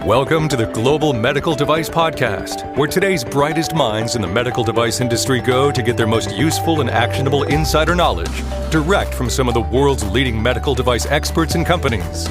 Welcome to the Global Medical Device Podcast, where today's brightest minds in the medical device industry go to get their most useful and actionable insider knowledge direct from some of the world's leading medical device experts and companies.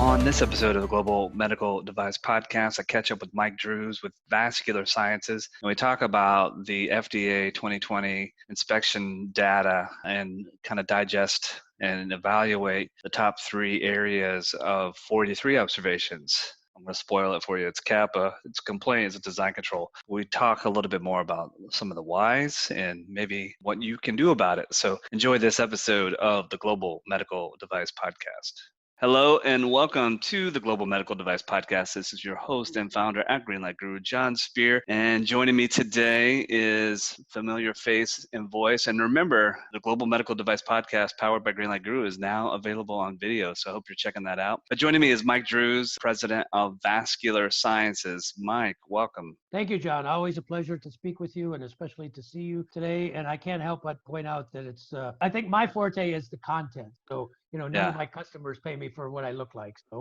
On this episode of the Global Medical Device Podcast, I catch up with Mike Drues with Vascular Sciences, and we talk about the FDA 2020 inspection data and kind of digest and evaluate the top 3 areas of 43 observations. I'm going to spoil it for you. It's CAPA, it's complaints, it's design control. We talk a little bit more about some of the whys and maybe what you can do about it. So enjoy this episode of the Global Medical Device Podcast. Hello and welcome to the Global Medical Device Podcast. This is your host and founder at Greenlight Guru, Jon Speer. And joining me today is familiar face and voice. And remember, the Global Medical Device Podcast powered by Greenlight Guru is now available on video. So I hope you're checking that out. But joining me is Mike Drues, president of Vascular Sciences. Mike, welcome. Thank you, John. Always a pleasure to speak with you and especially to see you today. And I can't help but point out that it's, I think my forte is the content. So, none of my customers pay me for what I look like. So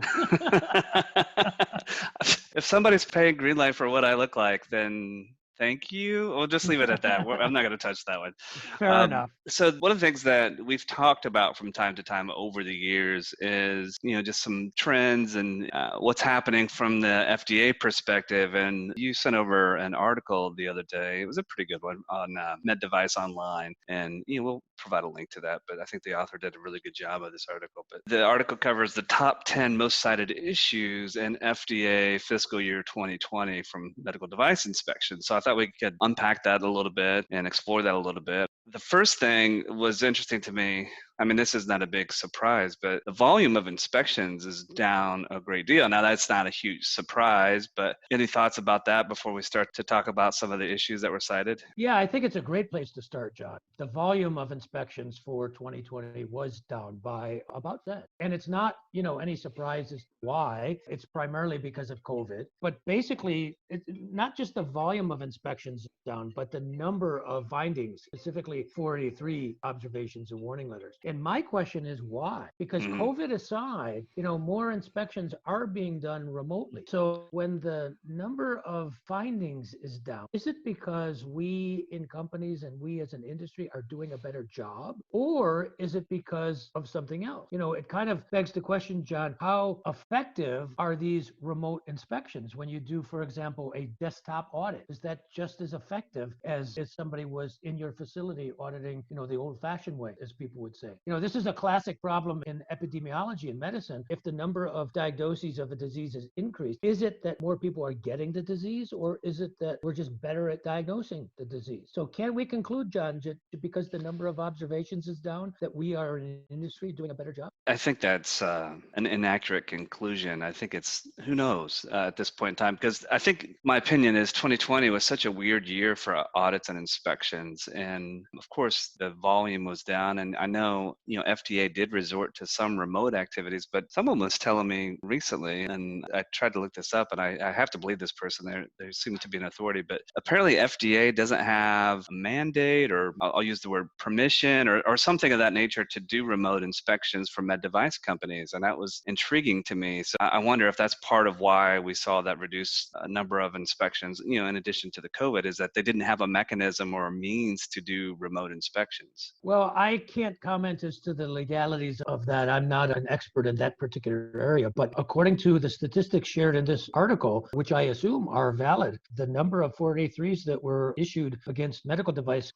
if somebody's paying Greenlight for what I look like, then thank you. We'll just leave it at that. I'm not going to touch that one. Fair enough. So one of the things that we've talked about from time to time over the years is, just some trends and what's happening from the FDA perspective. And you sent over an article the other day. It was a pretty good one on Med Device Online. And we'll provide a link to that. But I think the author did a really good job of this article. But the article covers the top 10 most cited issues in FDA fiscal year 2020 from medical device inspections. So I thought we could unpack that a little bit and explore that a little bit. The first thing was interesting to me. I mean, this is not a big surprise, but the volume of inspections is down a great deal. Now, that's not a huge surprise, but any thoughts about that before we start to talk about some of the issues that were cited? Yeah, I think it's a great place to start, John. The volume of inspections for 2020 was down by about that. And it's not, any surprise as to why. It's primarily because of COVID. But basically, it's not just the volume of inspections down, but the number of findings, specifically 43 observations and warning letters. And my question is why? Because COVID aside, more inspections are being done remotely. So when the number of findings is down, is it because we in companies and we as an industry are doing a better job? Or is it because of something else? It kind of begs the question, John, how effective are these remote inspections when you do, for example, a desktop audit? Is that just as effective as if somebody was in your facility auditing, the old-fashioned way, as people would say? This is a classic problem in epidemiology and medicine. If the number of diagnoses of a disease is increased, is it that more people are getting the disease, or is it that we're just better at diagnosing the disease? So can we conclude, John, because the number of observations is down, that we are in an industry doing a better job? I think that's an inaccurate conclusion. I think it's, who knows at this point in time, because I think my opinion is 2020 was such a weird year for audits and inspections. And of course, the volume was down. And I know, FDA did resort to some remote activities, but someone was telling me recently, and I tried to look this up, and I have to believe this person. There seems to be an authority, but apparently FDA doesn't have a mandate, or I'll use the word permission, or something of that nature to do remote inspections for med device companies. And that was intriguing to me. So I wonder if that's part of why we saw that reduced number of inspections, in addition to the COVID, is that they didn't have a mechanism or a means to do remote inspections. Well, I can't comment as to the legalities of that. I'm not an expert in that particular area, but according to the statistics shared in this article, which I assume are valid, the number of 483s that were issued against medical device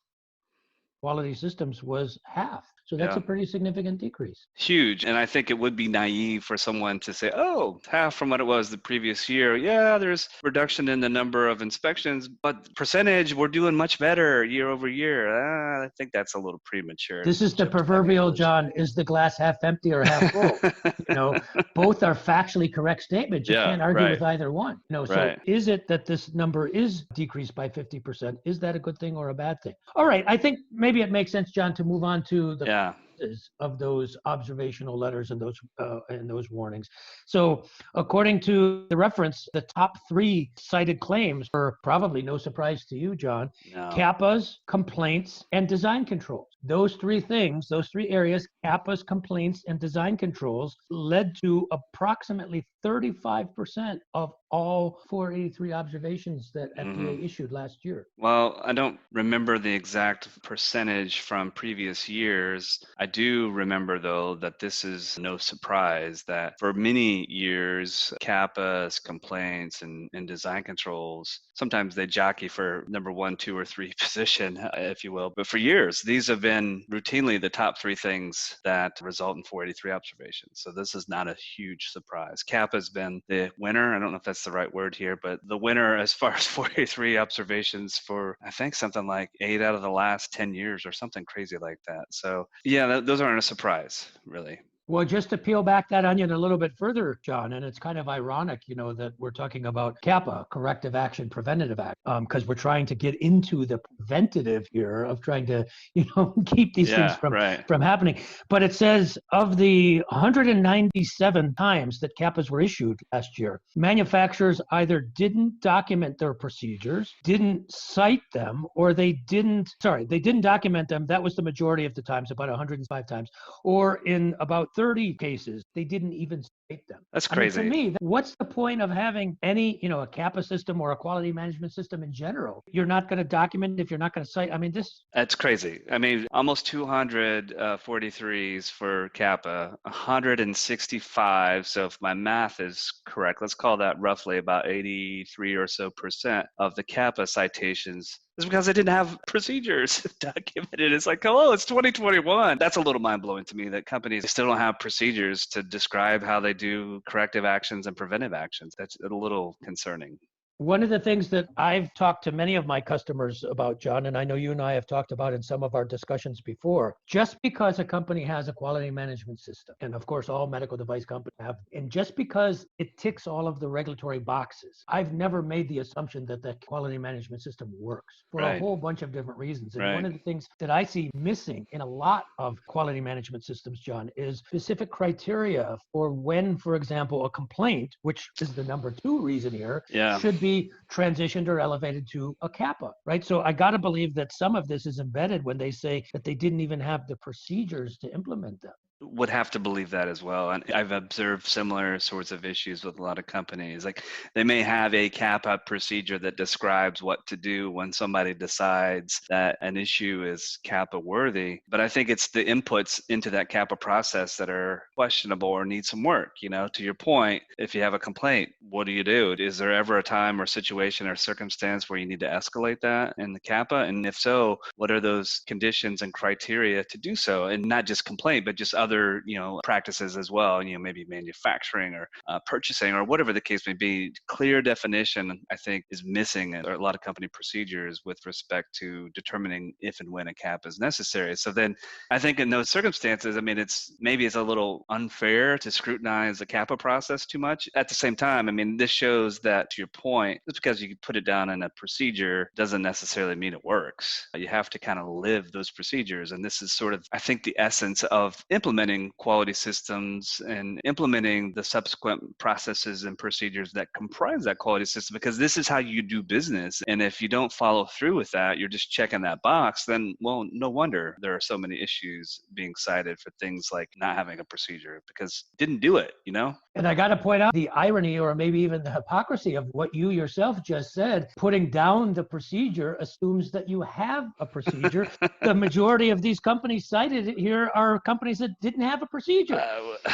quality systems was half. So that's a pretty significant decrease. Huge. And I think it would be naive for someone to say, oh, half from what it was the previous year. Yeah, there's reduction in the number of inspections, but percentage, we're doing much better year over year. I think that's a little premature. This is the proverbial, John, is the glass half empty or half full? Both are factually correct statements. You can't argue with either one. So is it that this number is decreased by 50%? Is that a good thing or a bad thing? All right. I think maybe it makes sense, John, to move on to the of those observational letters and those warnings. So according to the reference, the top 3 cited claims were probably no surprise to you, John, No. CAPAs, complaints, and design controls. Those 3 things, those 3 areas, CAPAs, complaints, and design controls, led to approximately 35% of all 483 observations that FDA issued last year. Well, I don't remember the exact percentage from previous years. I do remember, though, that this is no surprise that for many years, CAPAs, complaints, and design controls, sometimes they jockey for number 1, 2, or 3 position, if you will. But for years, these have been routinely the top 3 things that result in 483 observations. So this is not a huge surprise. CAPA has been the winner. I don't know if that's the right word here, but the winner as far as 483 observations for, I think, something like 8 out of the last 10 years or something crazy like that. So yeah, those aren't a surprise, really. Well, just to peel back that onion a little bit further, John, and it's kind of ironic, that we're talking about CAPA, corrective action, preventative act, because we're trying to get into the preventative here of trying to, keep these things from happening. But it says of the 197 times that CAPAs were issued last year, manufacturers either didn't document their procedures, didn't cite them, or they didn't document them. That was the majority of the times, about 105 times, or in about 30 cases, they didn't even cite them. That's crazy. I mean, to me, what's the point of having any, a CAPA system or a quality management system in general? You're not going to document if you're not going to cite. I mean, That's crazy. I mean, almost 200 43s for CAPA, 165. So if my math is correct, let's call that roughly about 83 or so % of the CAPA citations is because they didn't have procedures documented. It's like, hello, it's 2021. That's a little mind-blowing to me that companies still don't have procedures to describe how they do corrective actions and preventive actions. That's a little concerning. One of the things that I've talked to many of my customers about, John, and I know you and I have talked about in some of our discussions before, just because a company has a quality management system, and of course all medical device companies have, and just because it ticks all of the regulatory boxes, I've never made the assumption that the quality management system works for a whole bunch of different reasons. And one of the things that I see missing in a lot of quality management systems, John, is specific criteria for when, for example, a complaint, which is the number 2 reason here, should be transitioned or elevated to a CAPA, right? So I got to believe that some of this is embedded when they say that they didn't even have the procedures to implement them. Would have to believe that as well. And I've observed similar sorts of issues with a lot of companies. Like they may have a CAPA procedure that describes what to do when somebody decides that an issue is CAPA worthy. But I think it's the inputs into that CAPA process that are questionable or need some work. To your point, if you have a complaint, what do? Is there ever a time or situation or circumstance where you need to escalate that in the CAPA? And if so, what are those conditions and criteria to do so? And not just complaint, but just other practices as well, maybe manufacturing or purchasing or whatever the case may be. Clear definition, I think, is missing in a lot of company procedures with respect to determining if and when a CAPA is necessary. So then I think in those circumstances, I mean, it's a little unfair to scrutinize the CAPA process too much. At the same time, I mean, this shows that, to your point, just because you put it down in a procedure doesn't necessarily mean it works. You have to kind of live those procedures. And this is sort of, I think, the essence of implementing quality systems and implementing the subsequent processes and procedures that comprise that quality system, because this is how you do business. And if you don't follow through with that, you're just checking that box, then, well, no wonder there are so many issues being cited for things like not having a procedure because didn't do it, And I got to point out the irony or maybe even the hypocrisy of what you yourself just said. Putting down the procedure assumes that you have a procedure. The majority of these companies cited here are companies that didn't have a procedure.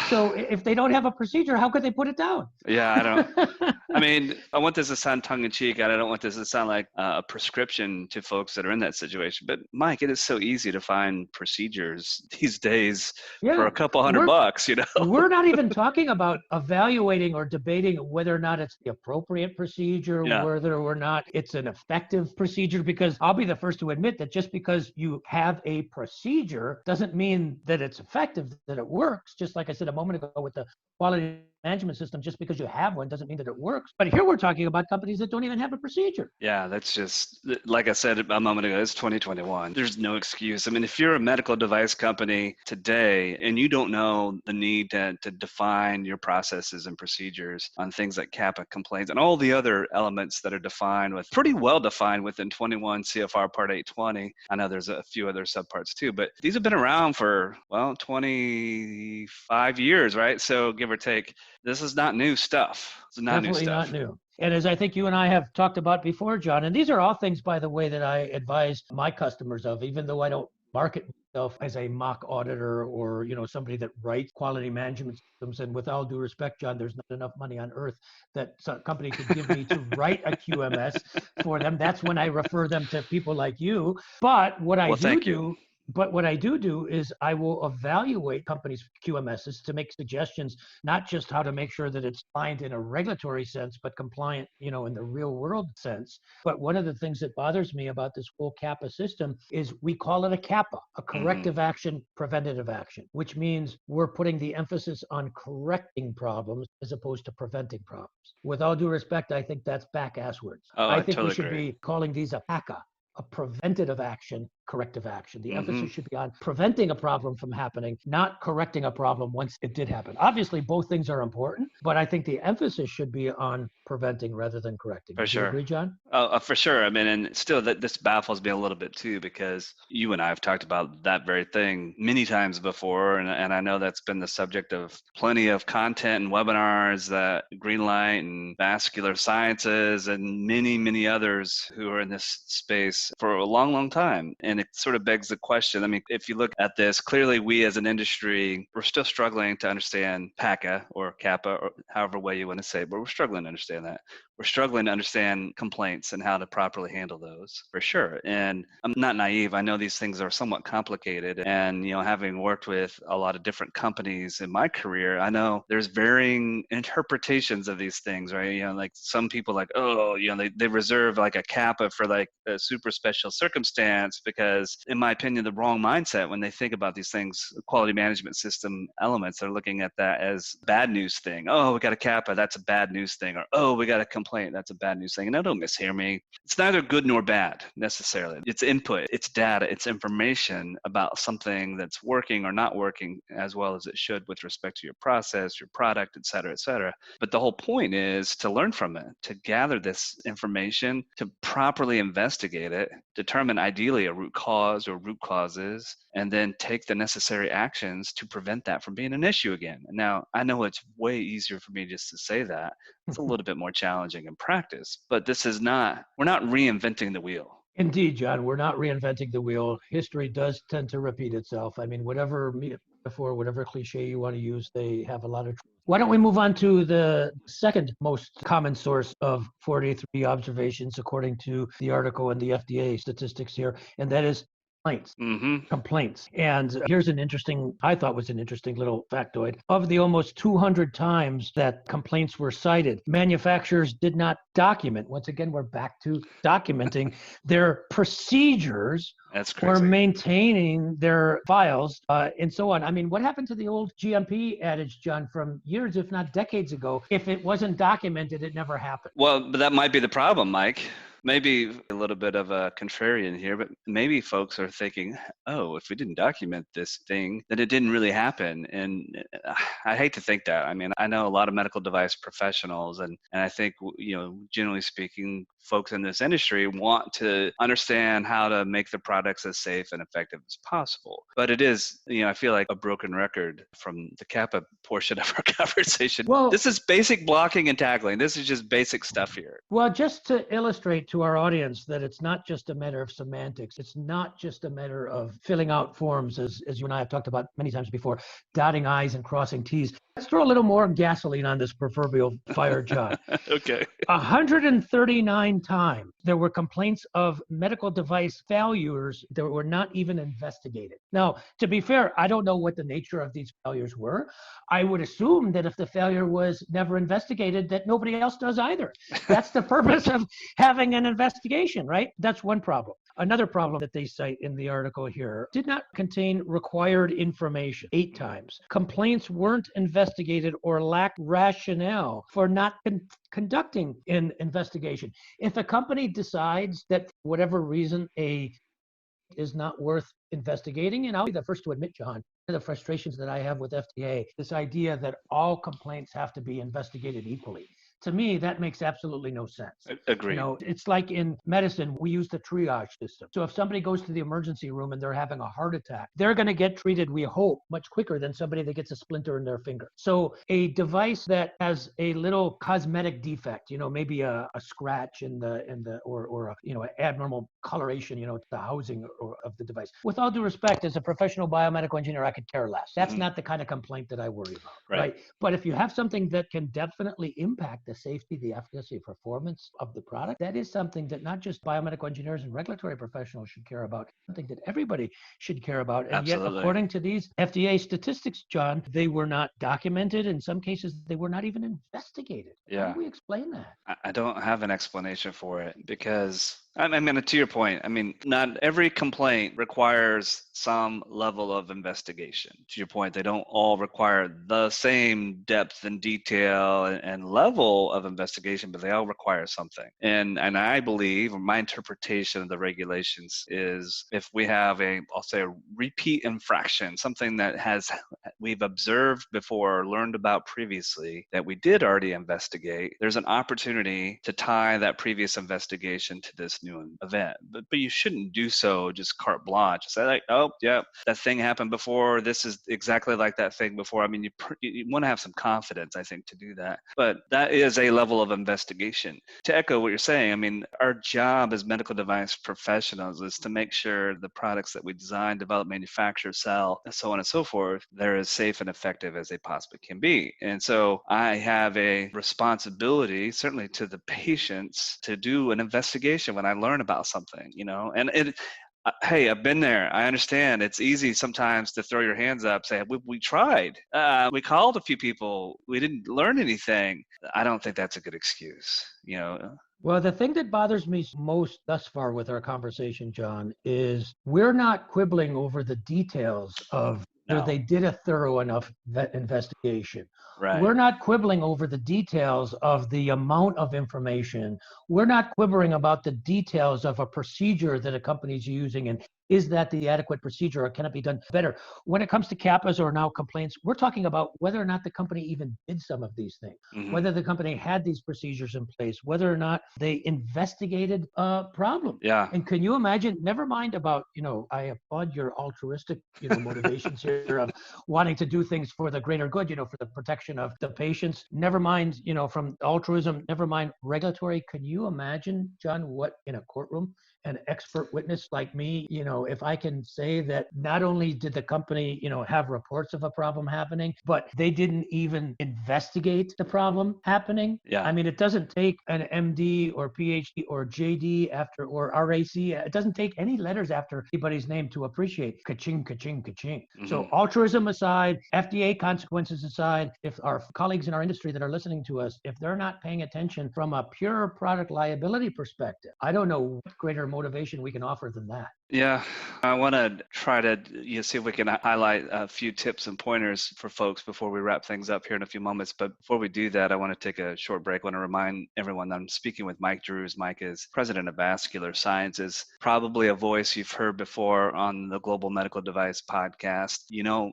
So if they don't have a procedure, how could they put it down? Yeah, I don't. I mean, I want this to sound tongue-in-cheek, and I don't want this to sound like a prescription to folks that are in that situation. But Mike, it is so easy to find procedures these days for a couple $100. We're not even talking about evaluating or debating whether or not it's the appropriate procedure, whether or not it's an effective procedure, because I'll be the first to admit that just because you have a procedure doesn't mean that it's effective. effective, that it works. Just like I said a moment ago with the quality management system, just because you have one doesn't mean that it works. But here we're talking about companies that don't even have a procedure. Yeah, that's just, like I said a moment ago, it's 2021. There's no excuse. I mean, if you're a medical device company today and you don't know the need to define your processes and procedures on things like CAPA complaints and all the other elements that are defined with, pretty well defined within 21 CFR Part 820. I know there's a few other subparts too, but these have been around for, well, 25 years, right? So give or take. This is not new stuff. It's not Definitely new stuff. not new. And as I think you and I have talked about before, John, and these are all things, by the way, that I advise my customers of, even though I don't market myself as a mock auditor or, somebody that writes quality management systems. And with all due respect, John, there's not enough money on earth that some company could give me to write a QMS for them. That's when I refer them to people like you. But what I do is I will evaluate companies' QMSs to make suggestions, not just how to make sure that it's compliant in a regulatory sense, but compliant, in the real world sense. But one of the things that bothers me about this whole CAPA system is we call it a CAPA, a corrective action, preventative action, which means we're putting the emphasis on correcting problems as opposed to preventing problems. With all due respect, I think that's back-asswards. I think totally we should agree. be calling these a PACA, a preventative action, corrective action. The emphasis should be on preventing a problem from happening, not correcting a problem once it did happen. Obviously, both things are important, but I think the emphasis should be on preventing rather than correcting. For Do sure. you agree, John? For sure. I mean, and still this baffles me a little bit too, because you and I have talked about that very thing many times before. And I know that's been the subject of plenty of content and webinars that Greenlight and Vascular Sciences and many, many others who are in this space for a long, long time. And it sort of begs the question. I mean, if you look at this, clearly we as an industry, we're still struggling to understand PACA or CAPA or however way you want to say it, but we're struggling to understand that. We're struggling to understand complaints and how to properly handle those, for sure. And I'm not naive. I know these things are somewhat complicated. And, having worked with a lot of different companies in my career, I know there's varying interpretations of these things, right? Like some people they reserve like a CAPA for like a super special circumstance because, in my opinion, the wrong mindset when they think about these things, quality management system elements, they're looking at that as bad news thing. Oh, we got a CAPA, that's a bad news thing. Or, oh, we got a complaint, that's a bad news thing. And now don't mishear me. It's neither good nor bad necessarily. It's input, it's data, it's information about something that's working or not working as well as it should with respect to your process, your product, et cetera, et cetera. But the whole point is to learn from it, to gather this information, to properly investigate it, determine ideally a root cause or root causes, and then take the necessary actions to prevent that from being an issue again. Now, I know it's way easier for me just to say that. It's a little bit more challenging in practice, but we're not reinventing the wheel. Indeed, John, we're not reinventing the wheel. History does tend to repeat itself. I mean, whatever metaphor, whatever cliche you want to use, they have a lot of truth. Why don't we move on to the second most common source of 483 observations, according to the article and the FDA statistics here, and that is complaints. And here's I thought was an interesting little factoid. Of the almost 200 times that complaints were cited, manufacturers did not document. Once again, we're back to documenting their procedures or maintaining their files and so on. I mean, what happened to the old GMP adage, John, from years, if not decades ago? If it wasn't documented, it never happened. Well, but that might be the problem, Mike. Maybe a little bit of a contrarian here, but maybe folks are thinking, oh, if we didn't document this thing, then it didn't really happen. And I hate to think that. I mean, I know a lot of medical device professionals, and I think, generally speaking, folks in this industry want to understand how to make the products as safe and effective as possible. But it is, I feel like a broken record from the CAPA portion of our conversation. Well, this is basic blocking and tackling. This is just basic stuff here. Well, just to illustrate to our audience that it's not just a matter of semantics. It's not just a matter of filling out forms, as you and I have talked about many times before, dotting I's and crossing T's. Let's throw a little more gasoline on this proverbial fire, John. Okay. 139 times there were complaints of medical device failures that were not even investigated. Now, to be fair, I don't know what the nature of these failures were. I would assume that if the failure was never investigated, that nobody else does either. That's the purpose of having an investigation, right? That's one problem. Another problem that they cite in the article here did not contain required information 8 times. Complaints weren't investigated or lacked rationale for not conducting an investigation. If a company decides that for whatever reason a is not worth investigating, and I'll be the first to admit, John, the frustrations that I have with FDA, this idea that all complaints have to be investigated equally. To me, that makes absolutely no sense. Agreed. It's like in medicine, we use the triage system. So if somebody goes to the emergency room and they're having a heart attack, they're going to get treated, we hope, much quicker than somebody that gets a splinter in their finger. So a device that has a little cosmetic defect, maybe a scratch in the or an abnormal coloration, to the housing of the device. With all due respect, as a professional biomedical engineer, I could care less. That's not the kind of complaint that I worry about, right? But if you have something that can definitely impact the safety, the efficacy, performance of the product, that is something that not just biomedical engineers and regulatory professionals should care about, something that everybody should care about. And Absolutely. Yet, according to these FDA statistics, John, they were not documented. In some cases, they were not even investigated. Yeah. How do we explain that? I don't have an explanation for it because, to your point, not every complaint requires some level of investigation. To your point, they don't all require the same depth and detail and level of investigation, but they all require something. And I believe, or my interpretation of the regulations is, if we have I'll say a repeat infraction, something that we've observed before or learned about previously that we did already investigate, there's an opportunity to tie that previous investigation to this new event. But you shouldn't do so just carte blanche. Say like, oh, yeah, that thing happened before. This is exactly like that thing before. You want to have some confidence, I think, to do that. But that is a level of investigation. To echo what you're saying, our job as medical device professionals is to make sure the products that we design, develop, manufacture, sell, and so on and so forth, they're as safe and effective as they possibly can be. And so I have a responsibility, certainly to the patients, to do an investigation when I learn about something, hey, I've been there. I understand. It's easy sometimes to throw your hands up, say, we tried. We called a few people. We didn't learn anything. I don't think that's a good excuse, Well, the thing that bothers me most thus far with our conversation, John, is we're not quibbling over the details of whether they did a thorough enough investigation. Right. We're not quibbling over the details of the amount of information. We're not quibbling about the details of a procedure that a company is using, and is that the adequate procedure, or can it be done better? When it comes to CAPAs or now complaints, we're talking about whether or not the company even did some of these things, whether the company had these procedures in place, whether or not they investigated a problem. Yeah. And can you imagine, never mind about, I applaud your altruistic, motivations here of wanting to do things for the greater good, for the protection of the patients. Never mind, from altruism, never mind regulatory. Can you imagine, John, what in a courtroom, an expert witness like me, if I can say that not only did the company, have reports of a problem happening, but they didn't even investigate the problem happening. Yeah. It doesn't take an MD or PhD or JD or RAC. It doesn't take any letters after anybody's name to appreciate ka-ching, ka-ching, ka-ching. So altruism aside, FDA consequences aside, if our colleagues in our industry that are listening to us, if they're not paying attention from a pure product liability perspective, I don't know what greater motivation we can offer than that. Yeah, I want to try to see if we can highlight a few tips and pointers for folks before we wrap things up here in a few moments. But before we do that, I want to take a short break. I want to remind everyone that I'm speaking with Mike Drues. Mike is president of Vascular Sciences, probably a voice you've heard before on the Global Medical Device podcast.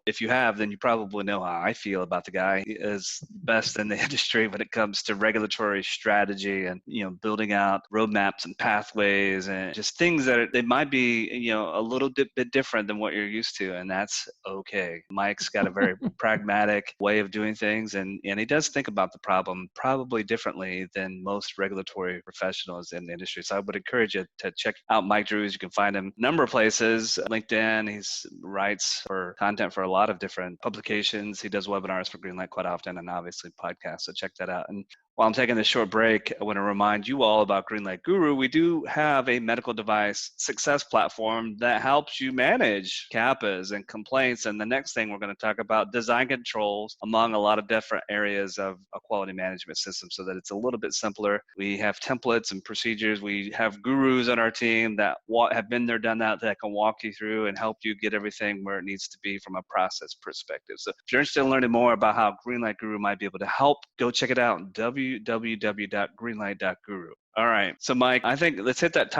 If you have, then you probably know how I feel about the guy. He is best in the industry when it comes to regulatory strategy and, building out roadmaps and pathways and just things that they might be a little bit different than what you're used to, and that's okay. Mike's got a very pragmatic way of doing things, and he does think about the problem probably differently than most regulatory professionals in the industry. So I would encourage you to check out Mike Drues. You can find him a number of places, LinkedIn. He writes for content for a lot of different publications. He does webinars for Greenlight quite often, and obviously podcasts. So check that out. And While I'm taking this short break, I want to remind you all about Greenlight Guru. We do have a medical device success platform that helps you manage CAPAs and complaints. And the next thing we're going to talk about design controls among a lot of different areas of a quality management system so that it's a little bit simpler. We have templates and procedures. We have gurus on our team that have been there, done that can walk you through and help you get everything where it needs to be from a process perspective. So if you're interested in learning more about how Greenlight Guru might be able to help, go check it out, www.greenlight.guru. All right. So Mike, I think let's hit that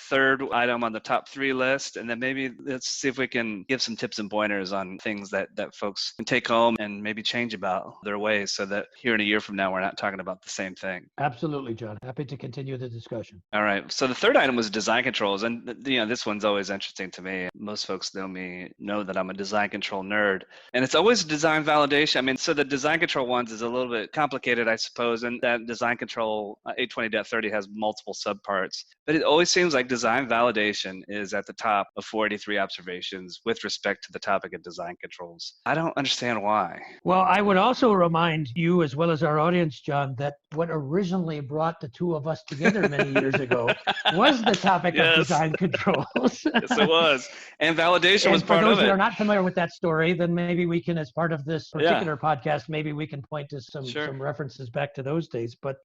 third item on the top 3 list, and then maybe let's see if we can give some tips and pointers on things that folks can take home and maybe change about their ways so that here in a year from now, we're not talking about the same thing. Absolutely, John. Happy to continue the discussion. All right. So the third item was design controls. And this one's always interesting to me. Most folks know that I'm a design control nerd. And it's always design validation. So the design control ones is a little bit complicated, I suppose. And that design control 820.30 has multiple subparts. But it always seems like design validation is at the top of 483 observations with respect to the topic of design controls. I don't understand why. Well, I would also remind you, as well as our audience, John, that what originally brought the two of us together many years ago was the topic of design controls. Yes, it was. And validation was part of it. For those that are not familiar with that story, then maybe we can, as part of this particular podcast, maybe we can point to some references back to those days. But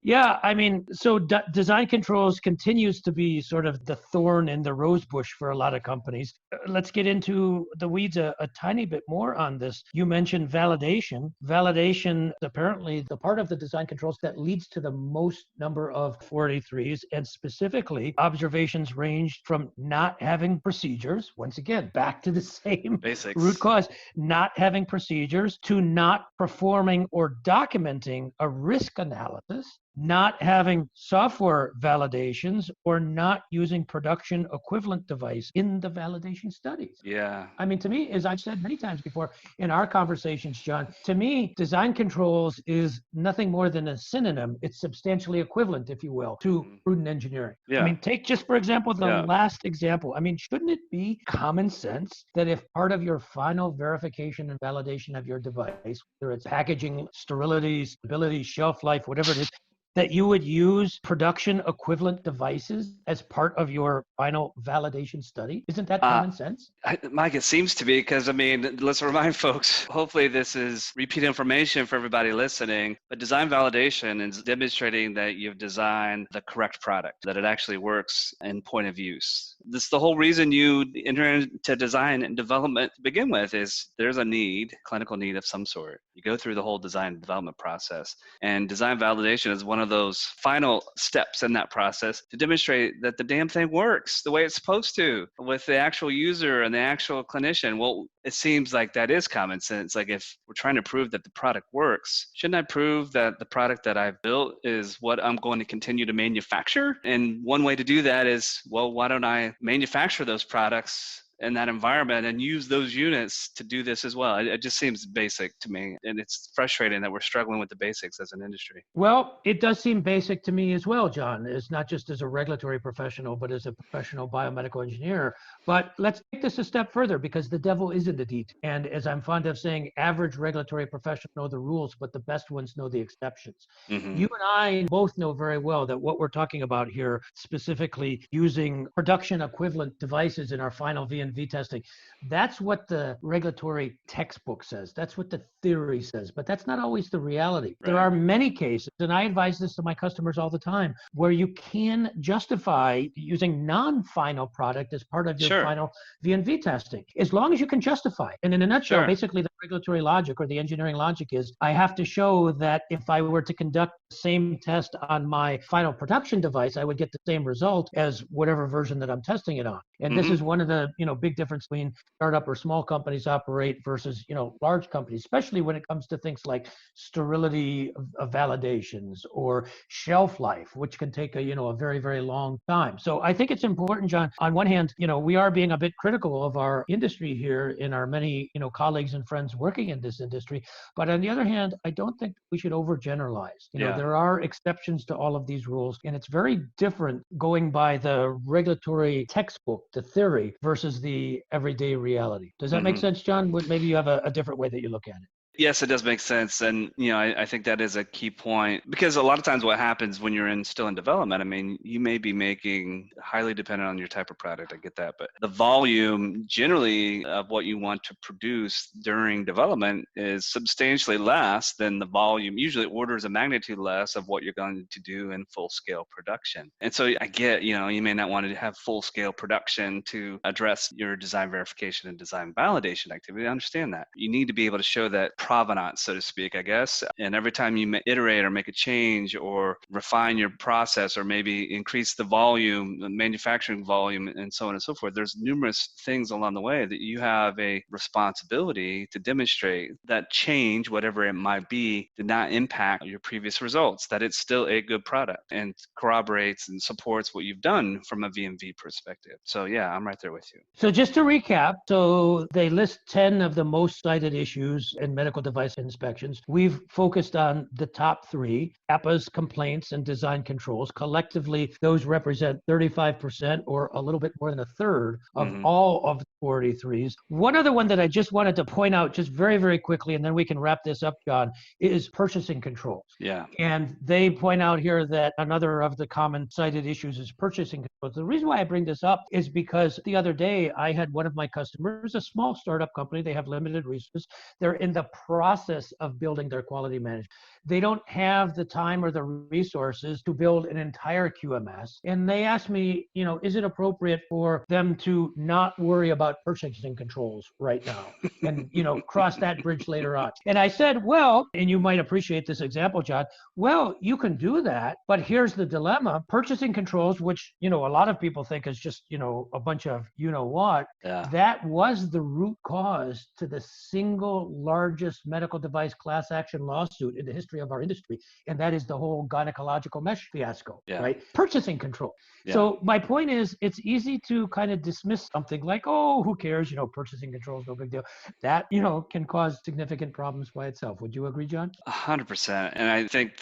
so design controls continues to be sort of the thorn in the rose bush for a lot of companies. Let's get into the weeds a tiny bit more on this. You mentioned validation. Validation, apparently the part of the design controls that leads to the most number of 483s, and specifically observations ranged from not having procedures, once again, back to the same basics root cause, not having procedures, to not performing or documenting a risk analysis, not having software validations, or not using production equivalent device in the validation studies. Yeah. To me, as I've said many times before in our conversations, John, to me, design controls is nothing more than a synonym. It's substantially equivalent, if you will, to prudent engineering. Yeah. Take just, for example, the last example. Shouldn't it be common sense that if part of your final verification and validation of your device, whether it's packaging, sterility, stability, shelf life, whatever it is, that you would use production equivalent devices as part of your final validation study? Isn't that common sense? Mike, it seems to be, because let's remind folks, hopefully this is repeat information for everybody listening, but design validation is demonstrating that you've designed the correct product, that it actually works in point of use. This is the whole reason you enter into design and development to begin with, is there's a need, clinical need of some sort. You go through the whole design and development process, and design validation is one of those final steps in that process to demonstrate that the damn thing works the way it's supposed to with the actual user and the actual clinician. Well, it seems like that is common sense. Like, if we're trying to prove that the product works, shouldn't I prove that the product that I've built is what I'm going to continue to manufacture? And one way to do that is, well, why don't I manufacture those products in that environment and use those units to do this as well? It just seems basic to me, and it's frustrating that we're struggling with the basics as an industry. Well, it does seem basic to me as well, John. It's not just as a regulatory professional, but as a professional biomedical engineer. But let's take this a step further, because the devil is in the detail. And as I'm fond of saying, average regulatory professionals know the rules, but the best ones know the exceptions. Mm-hmm. You and I both know very well that what we're talking about here, specifically using production equivalent devices in our final V&V testing, that's what the regulatory textbook says. That's what the theory says, but that's not always the reality. Right. There are many cases, and I advise this to my customers all the time, where you can justify using non-final product as part of your final V&V testing, as long as you can justify. And in a nutshell, basically the regulatory logic or the engineering logic is, I have to show that if I were to conduct the same test on my final production device, I would get the same result as whatever version that I'm testing it on. And this is one of the big difference between startup or small companies operate versus large companies, especially when it comes to things like sterility of validations or shelf life, which can take a very, very long time. So I think it's important, John. On one hand, we are being a bit critical of our industry here in our many colleagues and friends working in this industry, but on the other hand, I don't think we should overgeneralize. There are exceptions to all of these rules, and it's very different going by the regulatory textbook, the theory, versus the everyday reality. Does that make sense, John? Maybe you have a different way that you look at it. Yes, it does make sense. And, I think that is a key point because a lot of times what happens when you're still in development, I mean, you may be making highly dependent on your type of product. I get that. But the volume generally of what you want to produce during development is substantially less than the volume, usually orders of magnitude less of what you're going to do in full scale production. And so I get, you may not want to have full scale production to address your design verification and design validation activity. I understand that. You need to be able to show that provenance, so to speak, I guess. And every time you iterate or make a change or refine your process or maybe increase the volume, the manufacturing volume, and so on and so forth, there's numerous things along the way that you have a responsibility to demonstrate that change, whatever it might be, did not impact your previous results, that it's still a good product and corroborates and supports what you've done from a V&V perspective. So yeah, I'm right there with you. So just to recap, so they list 10 of the most cited issues in medical device inspections. We've focused on the top 3, APA's, complaints, and design controls. Collectively, those represent 35% or a little bit more than a third of all of the 43s. One other one that I just wanted to point out just very, very quickly, and then we can wrap this up, John, is purchasing controls. Yeah. And they point out here that another of the common cited issues is purchasing controls. The reason why I bring this up is because the other day I had one of my customers, a small startup company, they have limited resources. They're in the process of building their quality management. They don't have the time or the resources to build an entire QMS. And they asked me, is it appropriate for them to not worry about purchasing controls right now and, cross that bridge later on? And I said, well, and you might appreciate this example, John, well, you can do that, but here's the dilemma. Purchasing controls, which, a lot of people think is just, a bunch of what, that was the root cause to the single largest medical device class action lawsuit in the history of our industry, and that is the whole gynecological mesh fiasco, right? Purchasing control. Yeah. So my point is, it's easy to kind of dismiss something like, oh, who cares? Purchasing control is no big deal. That, can cause significant problems by itself. Would you agree, John? 100%. And I think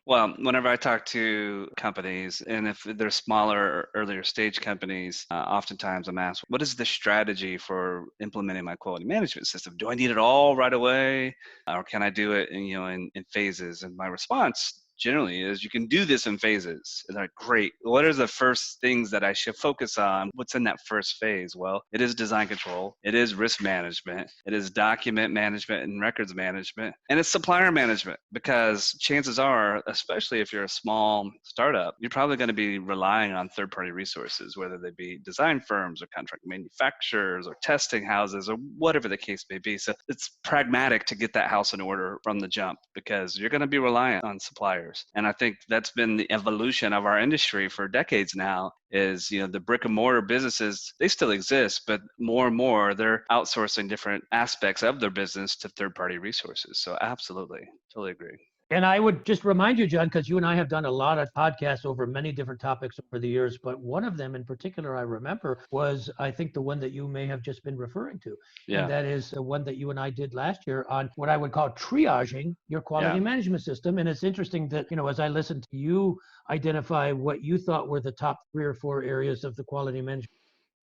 whenever I talk to companies, and if they're smaller or earlier stage companies, oftentimes I'm asked, what is the strategy for implementing my quality management system? Do I need it all right away? Or can I do it in phases? And my response generally is you can do this in phases. It's like, great. What are the first things that I should focus on? What's in that first phase? Well, it is design control. It is risk management. It is document management and records management. And it's supplier management, because chances are, especially if you're a small startup, you're probably going to be relying on third-party resources, whether they be design firms or contract manufacturers or testing houses or whatever the case may be. So it's pragmatic to get that house in order from the jump, because you're going to be reliant on suppliers. And I think that's been the evolution of our industry for decades now, is, the brick and mortar businesses, they still exist, but more and more they're outsourcing different aspects of their business to third-party resources. So absolutely, totally agree. And I would just remind you, John, because you and I have done a lot of podcasts over many different topics over the years, but one of them in particular I remember was, I think, the one that you may have just been referring to. Yeah. And that is the one that you and I did last year on what I would call triaging your quality management system. And it's interesting that, as I listened to you identify what you thought were the top 3 or 4 areas of the quality management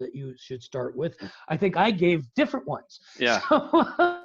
that you should start with, I think I gave different ones. Yeah.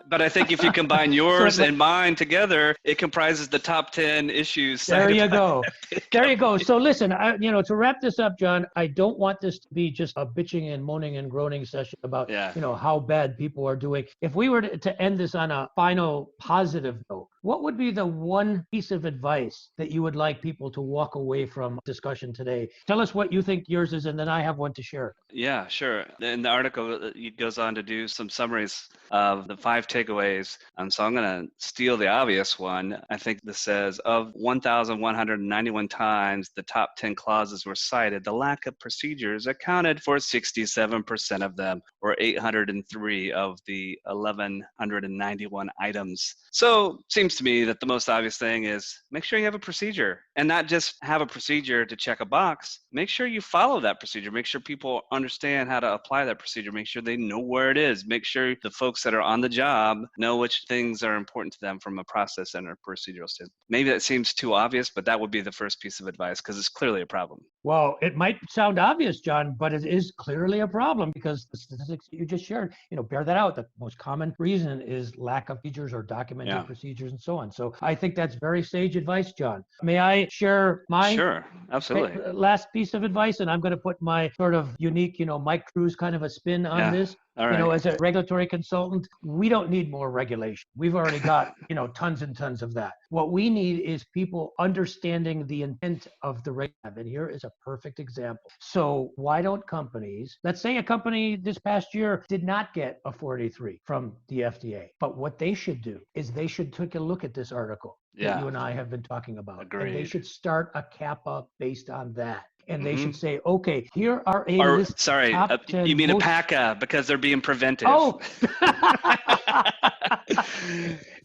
But I think if you combine yours and mine together, it comprises the top 10 issues. There you go. There you go. So listen, to wrap this up, John, I don't want this to be just a bitching and moaning and groaning session about, how bad people are doing. If we were to end this on a final positive note, what would be the one piece of advice that you would like people to walk away from discussion today? Tell us what you think yours is, and then I have one to share. Yeah, sure. In the article, it goes on to do some summaries of the 5 takeaways. So I'm going to steal the obvious one. I think this says, of 1,191 times the top 10 clauses were cited, the lack of procedures accounted for 67% of them, or 803 of the 1,191 items. So seems to me that the most obvious thing is make sure you have a procedure, and not just have a procedure to check a box. Make sure you follow that procedure. Make sure people understand how to apply that procedure. Make sure they know where it is. Make sure the folks that are on the job know which things are important to them from a process and a procedural standpoint. Maybe that seems too obvious, but that would be the first piece of advice, because it's clearly a problem. Well, it might sound obvious, John, but it is clearly a problem, because the statistics statistics you just shared, bear that out. The most common reason is lack of procedures or documented procedures and so on. So I think that's very sage advice, John. May I share my Sure, absolutely. last piece of advice? And I'm going to put my sort of unique, Mike Drues kind of a spin on this. All right. As a regulatory consultant, we don't need more regulation. We've already got, tons and tons of that. What we need is people understanding the intent of the reg. And here is a perfect example. So why don't companies, let's say a company this past year did not get a 483 from the FDA, but what they should do is they should take a look at this article that you and I have been talking about. Agreed. And they should start a CAPA based on that. And they should say, okay, here are a list. Sorry, you mean a PACA because they're being preventive. Oh,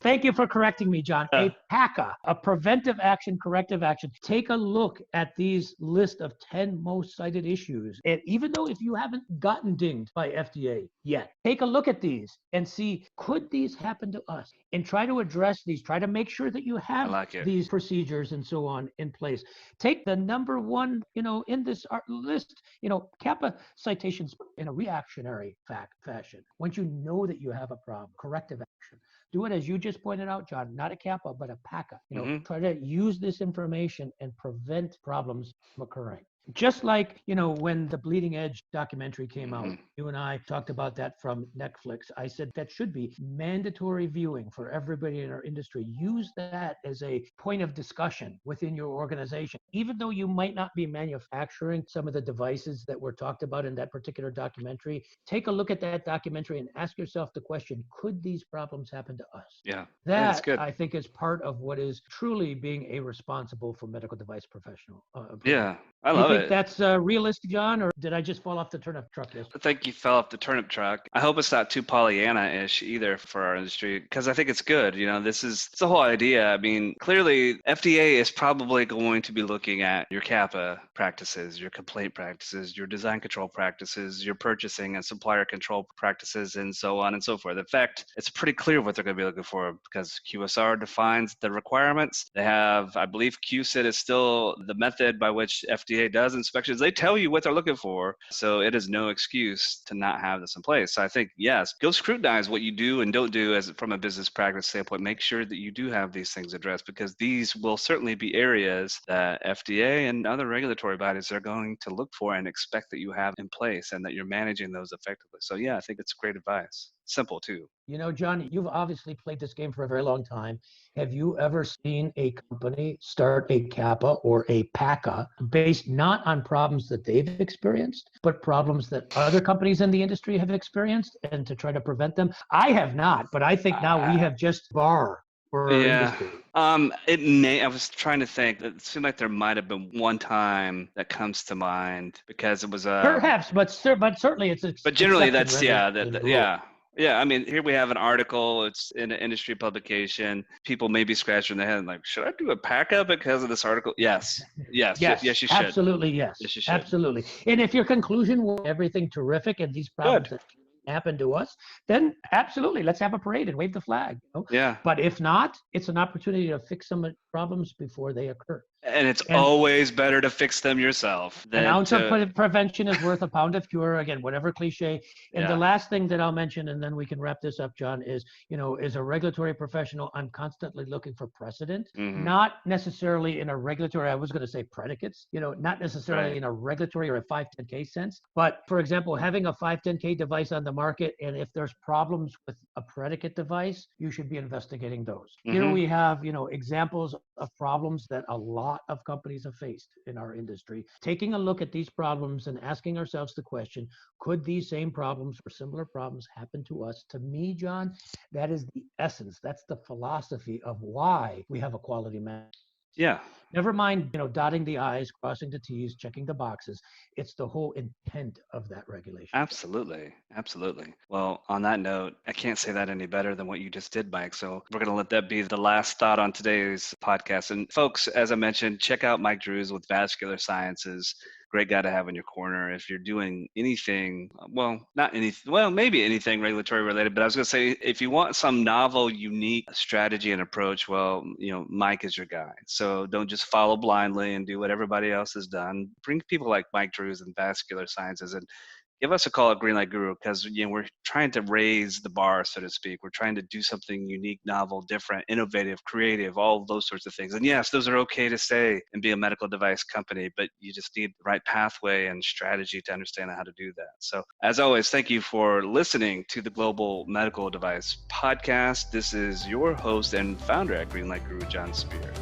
thank you for correcting me, John. A PACA, a preventive action, corrective action. Take a look at these list of 10 most cited issues. And even though if you haven't gotten dinged by FDA yet, take a look at these and see, could these happen to us? And try to address these. Try to make sure that you have these procedures and so on in place. Take the number one, in this list, CAPA citations in a reactionary fashion. Once you know that you have a problem, corrective action. Do it as you just pointed out, John, not a CAPA, but a PACA. Try to use this information and prevent problems from occurring. Just like, when the Bleeding Edge documentary came out, you and I talked about that from Netflix. I said that should be mandatory viewing for everybody in our industry. Use that as a point of discussion within your organization. Even though you might not be manufacturing some of the devices that were talked about in that particular documentary, take a look at that documentary and ask yourself the question, could these problems happen to us? Yeah, that's good. I think is part of what is truly being a responsible for medical device professional. Yeah, I love it. You think that's realistic, John, or did I just fall off the turnip truck yesterday? I think you fell off the turnip truck. I hope it's not too Pollyanna-ish either for our industry, because I think it's good. It's the whole idea. I mean, clearly, FDA is probably going to be looking at your CAPA practices, your complaint practices, your design control practices, your purchasing and supplier control practices, and so on and so forth. In fact, it's pretty clear what they're going to be looking for because QSR defines the requirements. They have, I believe, QSIT is still the method by which FDA does inspections. They tell you what they're looking for. So it is no excuse to not have this in place. So I think, yes, go scrutinize what you do and don't do as from a business practice standpoint. Make sure that you do have these things addressed because these will certainly be areas that FDA and other regulatory bodies are going to look for and expect that you have in place and that you're managing those effectively. So yeah, I think it's great advice. Simple too. John, you've obviously played this game for a very long time. Have you ever seen a company start a CAPA or a PACA based not on problems that they've experienced, but problems that other companies in the industry have experienced and to try to prevent them? I have not, but I think now we have just bar for our industry. I was trying to think. It seemed like there might have been one time that comes to mind because it was perhaps, but certainly it's. But generally, that's Yeah, I mean, here we have an article. It's in an industry publication. People may be scratching their head like, should I do a PACA because of this article? Yes, you should. Absolutely, yes. Yes, you should. Absolutely. And if your conclusion was everything terrific and these problems that happen to us, then absolutely, let's have a parade and wave the flag. Yeah. But if not, it's an opportunity to fix some problems before they occur. And it's always better to fix them yourself. An ounce of prevention is worth a pound of cure. Again, whatever cliche. And the last thing that I'll mention, and then we can wrap this up, John, is, as a regulatory professional, I'm constantly looking for precedent, not necessarily in a regulatory, I was going to say predicates, not necessarily in a regulatory or a 510K sense. But for example, having a 510K device on the market, and if there's problems with a predicate device, you should be investigating those. Here we have, examples of problems that a lot of companies have faced in our industry. Taking a look at these problems and asking ourselves the question, could these same problems or similar problems happen to us? To me, John, that is the essence. That's the philosophy of why we have a quality management. Yeah. Never mind, dotting the I's, crossing the T's, checking the boxes. It's the whole intent of that regulation. Absolutely. Well, on that note, I can't say that any better than what you just did, Mike. So we're going to let that be the last thought on today's podcast. And folks, as I mentioned, check out Mike Drues with Vascular Sciences. Great guy to have in your corner if you're doing anything, maybe anything regulatory related, but I was going to say, if you want some novel, unique strategy and approach, Mike is your guy. So don't just follow blindly and do what everybody else has done. Bring people like Mike Drues and Vascular Sciences and give us a call at Greenlight Guru, because we're trying to raise the bar, so to speak. We're trying to do something unique, novel, different, innovative, creative, all those sorts of things. And yes, those are okay to say and be a medical device company, but you just need the right pathway and strategy to understand how to do that. So as always, thank you for listening to the Global Medical Device Podcast. This is your host and founder at Greenlight Guru, Jon Speer.